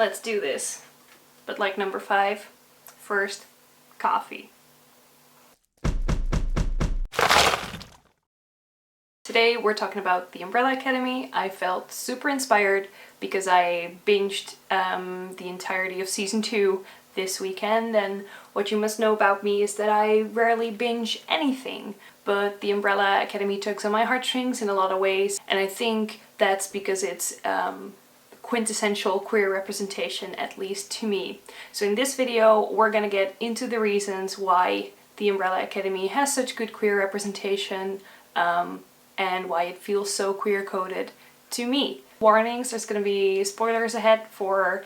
Let's do this. But like number 5, first, coffee. Today we're talking about The Umbrella Academy. I felt super inspired because I binged the entirety of season 2 this weekend, and what you must know about me is that I rarely binge anything, but The Umbrella Academy tugs on my heartstrings in a lot of ways, and I think that's because it's quintessential queer representation, at least to me. So in this video we're gonna get into the reasons why The Umbrella Academy has such good queer representation and why it feels so queer-coded to me. Warnings, there's gonna be spoilers ahead for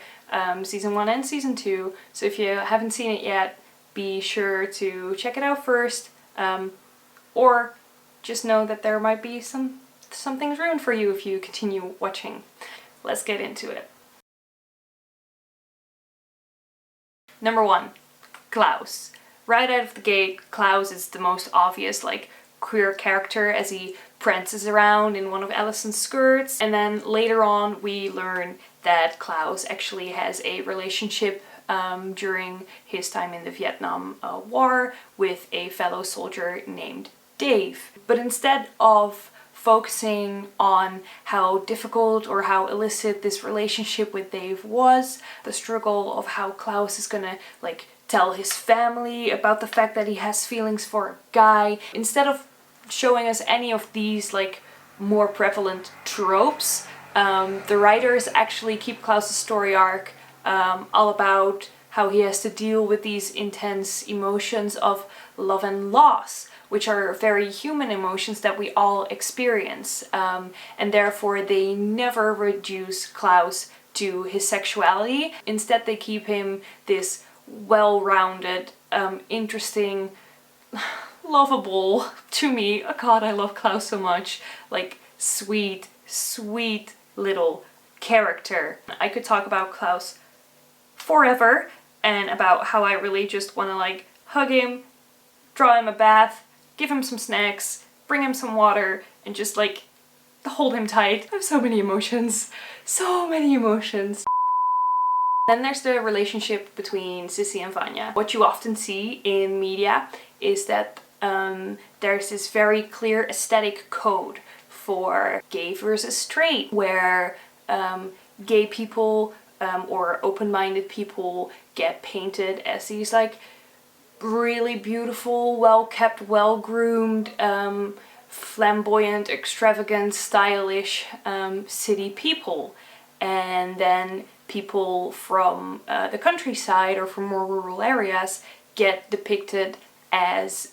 season 1 and season 2, so if you haven't seen it yet, be sure to check it out first, or just know that there might be some things ruined for you if you continue watching. Let's get into it. Number 1, Klaus. Right out of the gate, Klaus is the most obvious, like, queer character as he prances around in one of Allison's skirts, and then later on we learn that Klaus actually has a relationship during his time in the Vietnam War with a fellow soldier named Dave. But instead of focusing on how difficult or how illicit this relationship with Dave was, the struggle of how Klaus is gonna like tell his family about the fact that he has feelings for a guy, instead of showing us any of these like more prevalent tropes, the writers actually keep Klaus's story arc all about how he has to deal with these intense emotions of love and loss, which are very human emotions that we all experience, and therefore they never reduce Klaus to his sexuality. Instead they keep him this well-rounded, interesting, lovable, to me, oh god, I love Klaus so much, like sweet little character. I could talk about Klaus forever and about how I really just want to like hug him, draw him a bath, give him some snacks, bring him some water, and just like hold him tight. I have so many emotions. So many emotions. Then there's the relationship between Sissy and Vanya. What you often see in media is that there's this very clear aesthetic code for gay versus straight, where gay people or open-minded people get painted as these like really beautiful, well-kept, well-groomed, flamboyant, extravagant, stylish city people, and then people from the countryside or from more rural areas get depicted as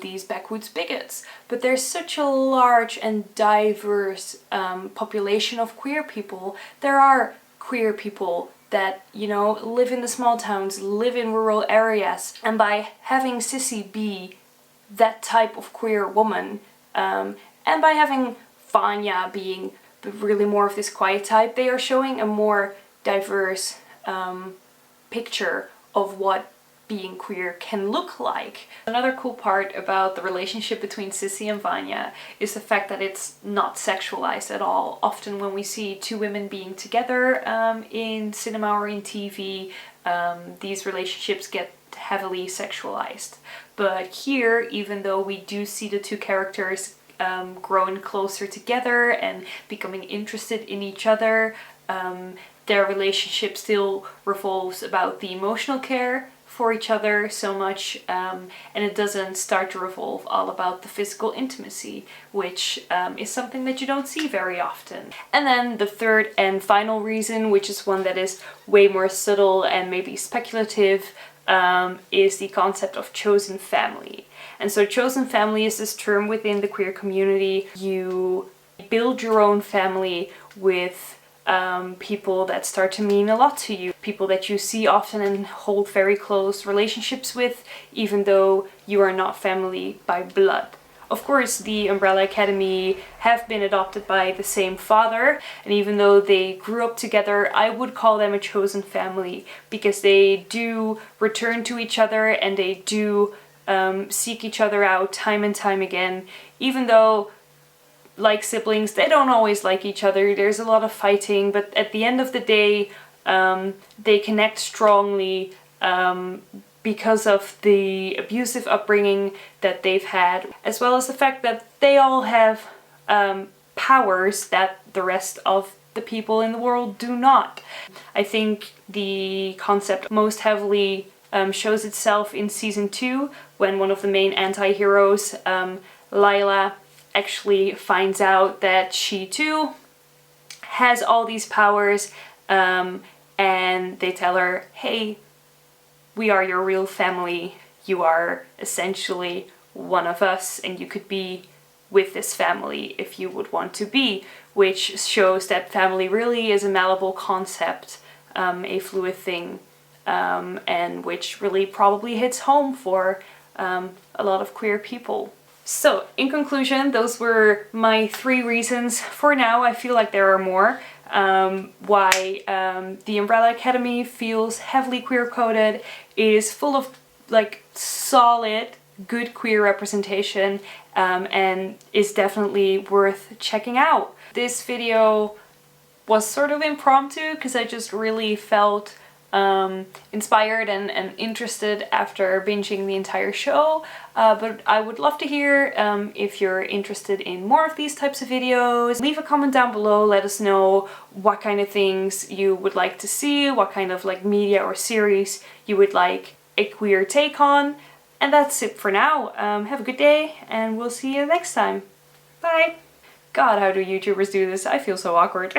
these backwoods bigots. But there's such a large and diverse population of queer people. There are queer people that, you know, live in the small towns, live in rural areas, and by having Sissy be that type of queer woman, and by having Vanya being really more of this quiet type, they are showing a more diverse picture of what being queer can look like. Another cool part about the relationship between Sissy and Vanya is the fact that it's not sexualized at all. Often when we see two women being together in cinema or in TV, these relationships get heavily sexualized. But here, even though we do see the two characters growing closer together and becoming interested in each other, their relationship still revolves about the emotional care for each other so much, and it doesn't start to revolve all about the physical intimacy, which is something that you don't see very often. And then the third and final reason, which is one that is way more subtle and maybe speculative, is the concept of chosen family. And so chosen family is this term within the queer community. You build your own family with people that start to mean a lot to you, people that you see often and hold very close relationships with, even though you are not family by blood. Of course, the Umbrella Academy have been adopted by the same father, and even though they grew up together, I would call them a chosen family, because they do return to each other and they do seek each other out time and time again, even though, like siblings, they don't always like each other. There's a lot of fighting, but at the end of the day, They connect strongly because of the abusive upbringing that they've had, as well as the fact that they all have powers that the rest of the people in the world do not. I think the concept most heavily shows itself in season 2, when one of the main anti-heroes, Lila, actually finds out that she too has all these powers, and they tell her, hey, we are your real family, you are essentially one of us, and you could be with this family if you would want to be, which shows that family really is a malleable concept, a fluid thing, and which really probably hits home for a lot of queer people. So, in conclusion, those were my 3 reasons. For now, I feel like there are more. Why the Umbrella Academy feels heavily queer-coded. It is full of like solid, good queer representation, and is definitely worth checking out. This video was sort of impromptu because I just really felt inspired and interested after binging the entire show, but I would love to hear if you're interested in more of these types of videos. Leave a comment down below, let us know what kind of things you would like to see, what kind of like media or series you would like a queer take on. And that's it for now. Have a good day, and we'll see you next time. Bye! God, how do YouTubers do this? I feel so awkward.